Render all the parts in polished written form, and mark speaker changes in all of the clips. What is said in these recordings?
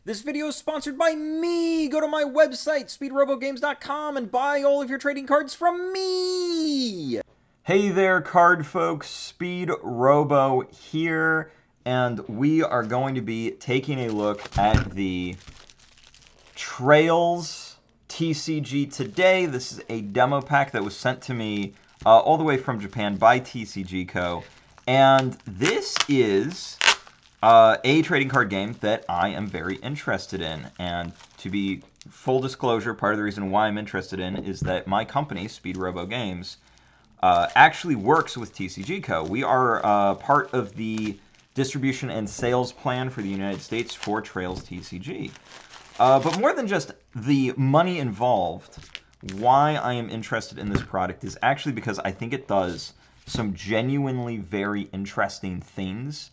Speaker 1: This video is sponsored by me! Go to my website, speedrobogames.com, and buy all of your trading cards from me! Hey there, card folks. Speedrobo here, and we are going to be taking a look at the Trails TCG today. This is a demo pack that was sent to me all the way from Japan by TCG Co. And this is a trading card game that I am very interested in. And to be full disclosure, part of the reason why I'm interested in is that my company, Speedrobo Games, actually works with TCG Co. We are part of the distribution and sales plan for the United States for Trails TCG. But more than just the money involved, why I am interested in this product is actually because I think it does some genuinely very interesting things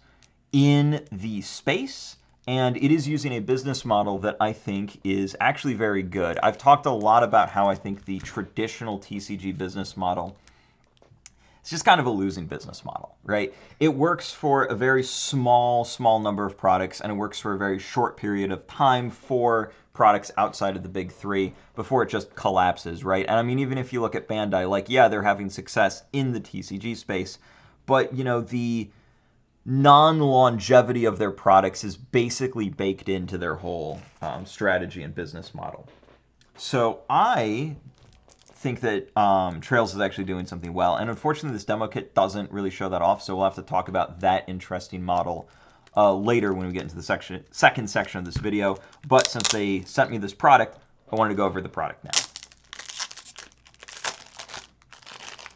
Speaker 1: in the space, and it is using a business model that I think is actually very good. I've talked a lot about how I think the traditional TCG business model is just kind of a losing business model, right? It works for a very small number of products, and it works for a very short period of time for products outside of the big three before it just collapses, right? And I mean, even if you look at Bandai, like, yeah, they're having success in the TCG space, but, you know, the non-longevity of their products is basically baked into their whole strategy and business model. So I think that Trails is actually doing something well, and unfortunately this demo kit doesn't really show that off, so we'll have to talk about that interesting model later when we get into the second section of this video. But since they sent me this product, I wanted to go over the product now.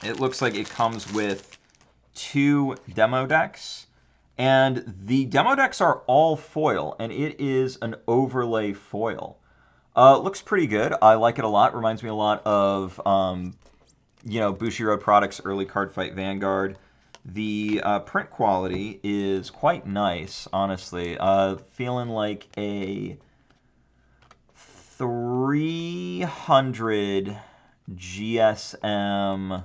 Speaker 1: It looks like it comes with 2 demo decks. And the demo decks are all foil, and it is an overlay foil. Looks pretty good. I like it a lot. Reminds me a lot of, Bushiroad Products' early Card Fight Vanguard. The print quality is quite nice, honestly. Feeling like a 300 GSM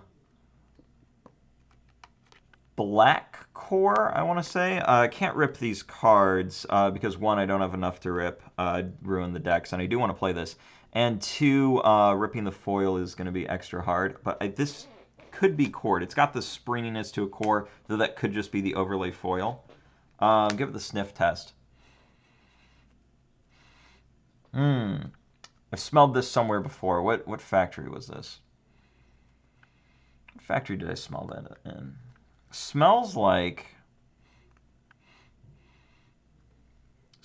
Speaker 1: black core, I want to say. I can't rip these cards because, one, I don't have enough to rip. I'd ruin the decks, and I do want to play this. And 2, ripping the foil is going to be extra hard. But this could be cored. It's got the springiness to a core, though that could just be the overlay foil. Give it the sniff test. I've smelled this somewhere before. What factory was this? What factory did I smell that in? Smells like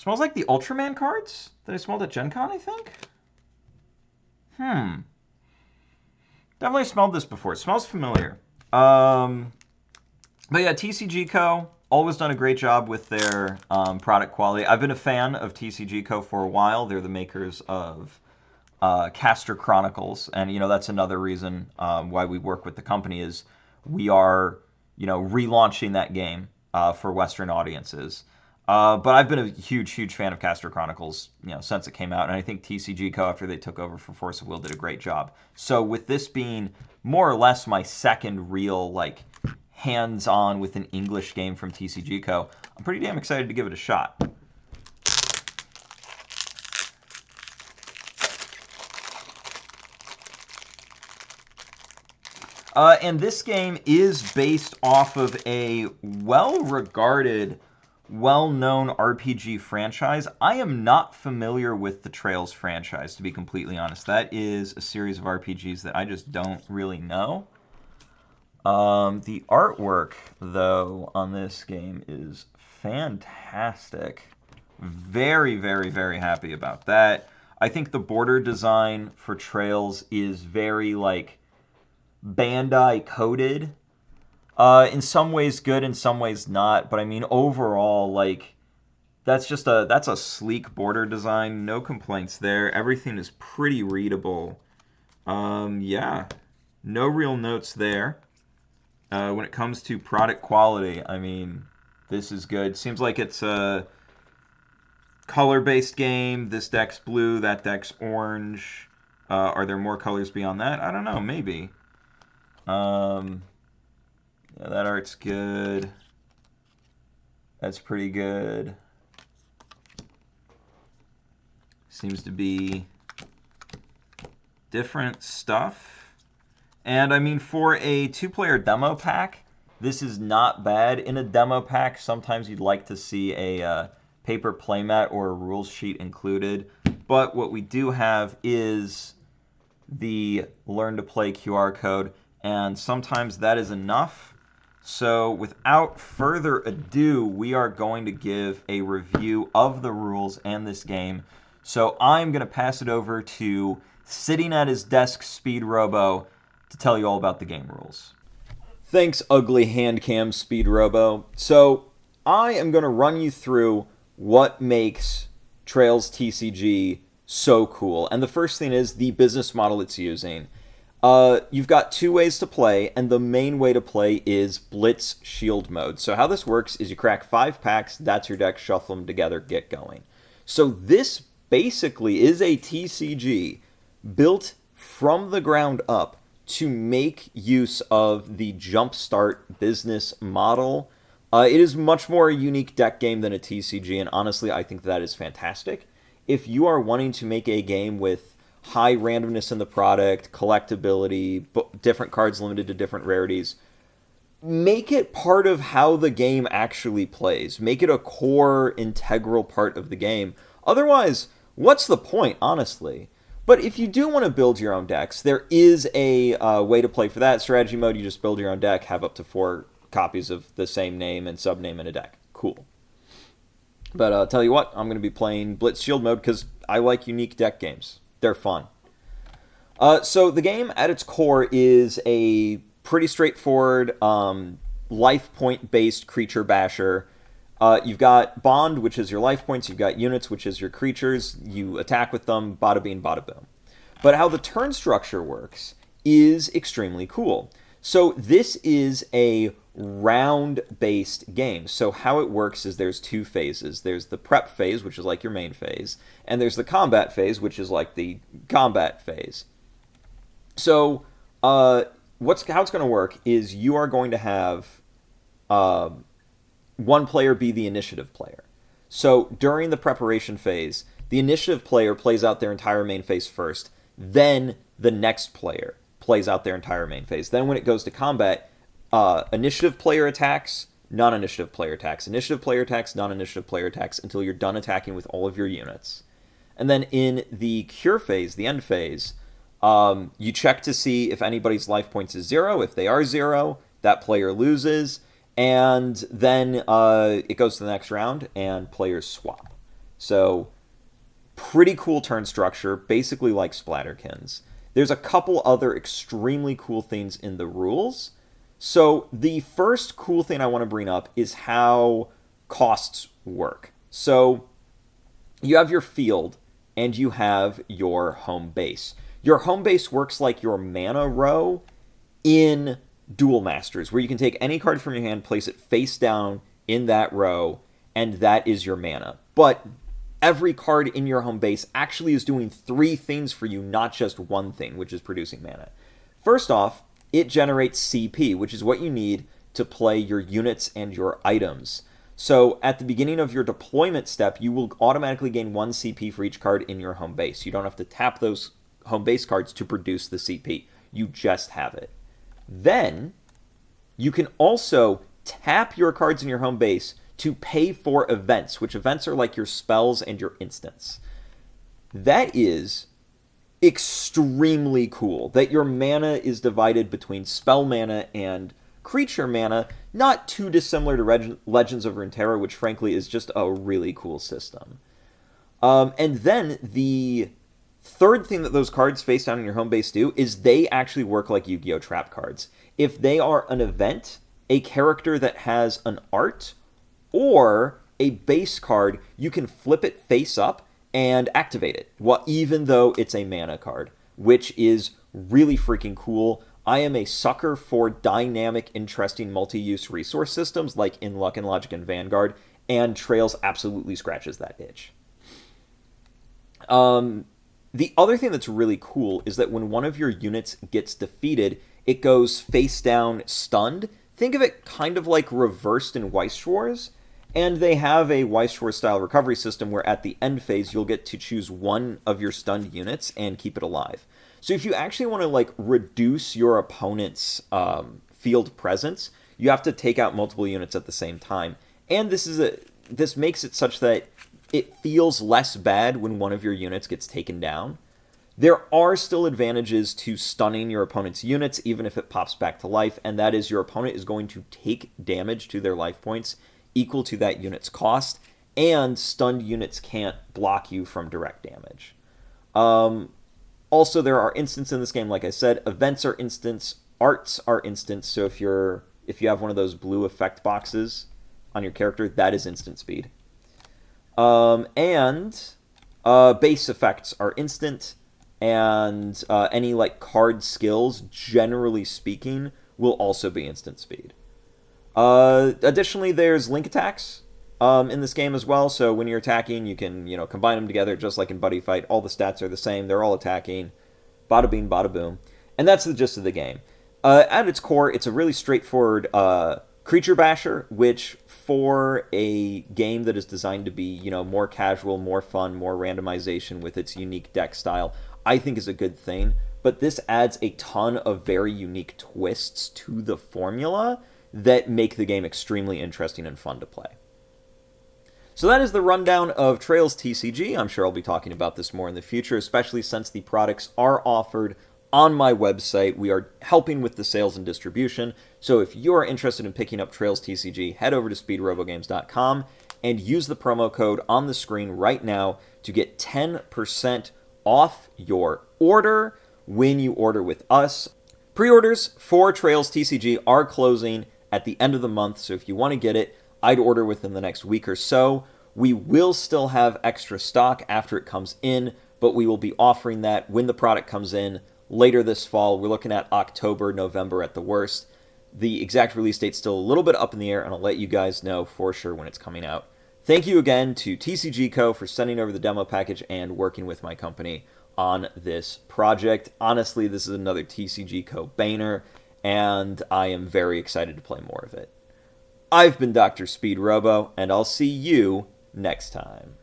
Speaker 1: the Ultraman cards that I smelled at Gen Con, I think. Definitely smelled this before. It smells familiar. But yeah, TCG Co. always done a great job with their product quality. I've been a fan of TCG Co. for a while. They're the makers of Castor Chronicles, and that's another reason why we work with the company is we are relaunching that game for Western audiences. But I've been a huge fan of Castor Chronicles, since it came out, and I think TCG Co. after they took over for Force of Will did a great job. So with this being more or less my second real hands-on with an English game from TCG Co., I'm pretty damn excited to give it a shot. And this game is based off of a well-regarded, well-known RPG franchise. I am not familiar with the Trails franchise, to be completely honest. That is a series of RPGs that I just don't really know. The artwork, though, on this game is fantastic. Very happy about that. I think the border design for Trails is very, Bandai coded. In some ways good, in some ways not. But I mean, overall, that's a sleek border design. No complaints there. Everything is pretty readable. Yeah, no real notes there. When it comes to product quality, I mean, this is good. Seems like it's a color-based game. This deck's blue, that deck's orange. Are there more colors beyond that? I don't know, maybe. Yeah, that art's good. That's pretty good. Seems to be different stuff. And I mean, for a 2-player demo pack, this is not bad. In a demo pack, sometimes you'd like to see a paper playmat or a rules sheet included. But what we do have is the Learn to Play QR code, and sometimes that is enough. So without further ado, we are going to give a review of the rules and this game. So I'm going to pass it over to sitting at his desk Speedrobo to tell you all about the game rules. Thanks, ugly hand cam Speedrobo. So I am going to run you through what makes Trails TCG so cool. And the first thing is the business model it's using. You've got 2 ways to play, and the main way to play is Blitz Shield mode. So how this works is you crack 5 packs, that's your deck, shuffle them together, get going. So this basically is a TCG built from the ground up to make use of the Jumpstart business model. It is much more a unique deck game than a TCG, and honestly, I think that is fantastic. If you are wanting to make a game with high randomness in the product, collectability, different cards limited to different rarities, make it part of how the game actually plays. Make it a core, integral part of the game. Otherwise, what's the point, honestly? But if you do want to build your own decks, there is a way to play for that. Strategy mode, you just build your own deck, have up to 4 copies of the same name and subname in a deck. Cool. But I'll tell you what, I'm going to be playing Blitz Shield mode because I like unique deck games. They're fun. So the game at its core is a pretty straightforward life point-based creature basher. You've got Bond, which is your life points. You've got Units, which is your creatures. You attack with them, bada bing, bada boom. But how the turn structure works is extremely cool. So this is a round-based game. So how it works is there's 2 phases. There's the prep phase, which is like your main phase, and there's the combat phase, which is like the combat phase. So how it's going to work is you are going to have one player be the initiative player. So during the preparation phase, the initiative player plays out their entire main phase first, then the next player plays out their entire main phase. Then when it goes to combat, initiative player attacks, non-initiative player attacks, initiative player attacks, non-initiative player attacks, until you're done attacking with all of your units. And then in the cure phase, the end phase, you check to see if anybody's life points is 0. If they are 0, that player loses. And then it goes to the next round, and players swap. So pretty cool turn structure, basically like Splatterkins. There's a couple other extremely cool things in the rules. So the first cool thing I want to bring up is how costs work. So you have your field and you have your home base. Your home base works like your mana row in Duel Masters, where you can take any card from your hand, place it face down in that row, and that is your mana. But every card in your home base actually is doing 3 things for you, not just one thing, which is producing mana. First off, it generates CP, which is what you need to play your units and your items. So at the beginning of your deployment step, you will automatically gain 1 CP for each card in your home base. You don't have to tap those home base cards to produce the CP. You just have it. Then you can also tap your cards in your home base to pay for events, which events are like your spells and your instants. That is extremely cool, that your mana is divided between spell mana and creature mana, not too dissimilar to Legends of Runeterra, which frankly is just a really cool system. And then the third thing that those cards face down in your home base do is they actually work like Yu-Gi-Oh! Trap cards. If they are an event, a character that has an art, or a base card, you can flip it face up and activate it, well, even though it's a mana card, which is really freaking cool. I am a sucker for dynamic, interesting multi-use resource systems like in Luck and Logic and Vanguard, and Trails absolutely scratches that itch. The other thing that's really cool is that when one of your units gets defeated, it goes face down stunned. Think of it kind of like reversed in Weiss Wars. And they have a Weiss Schwarz style recovery system where at the end phase you'll get to choose one of your stunned units and keep it alive. So if you actually want to like reduce your opponent's field presence, you have to take out multiple units at the same time. And this makes it such that it feels less bad when one of your units gets taken down. There are still advantages to stunning your opponent's units, even if it pops back to life, and that is your opponent is going to take damage to their life points equal to that unit's cost, and stunned units can't block you from direct damage. Also, there are instants in this game, like I said. Events are instants, arts are instants, so if you have one of those blue effect boxes on your character, that is instant speed. Base effects are instant, and any like card skills, generally speaking, will also be instant speed. Additionally, there's link attacks in this game as well. So when you're attacking, you can combine them together just like in Buddy Fight. All the stats are the same. They're all attacking. Bada bing, bada boom. And that's the gist of the game. At its core, it's a really straightforward creature basher, which for a game that is designed to be more casual, more fun, more randomization with its unique deck style, I think is a good thing. But this adds a ton of very unique twists to the formula that make the game extremely interesting and fun to play. So that is the rundown of Trails TCG. I'm sure I'll be talking about this more in the future, especially since the products are offered on my website. We are helping with the sales and distribution. So if you are interested in picking up Trails TCG, head over to speedrobogames.com and use the promo code on the screen right now to get 10% off your order when you order with us. Pre-orders for Trails TCG are closing at the end of the month, so if you want to get it, I'd order within the next week or so. We will still have extra stock after it comes in, but we will be offering that when the product comes in later this fall. We're looking at October, November at the worst. The exact release date's still a little bit up in the air, and I'll let you guys know for sure when it's coming out. Thank you again to TCG Co. for sending over the demo package and working with my company on this project. Honestly, this is another TCG Co. banger, and I am very excited to play more of it. I've been Dr. Speedrobo, and I'll see you next time.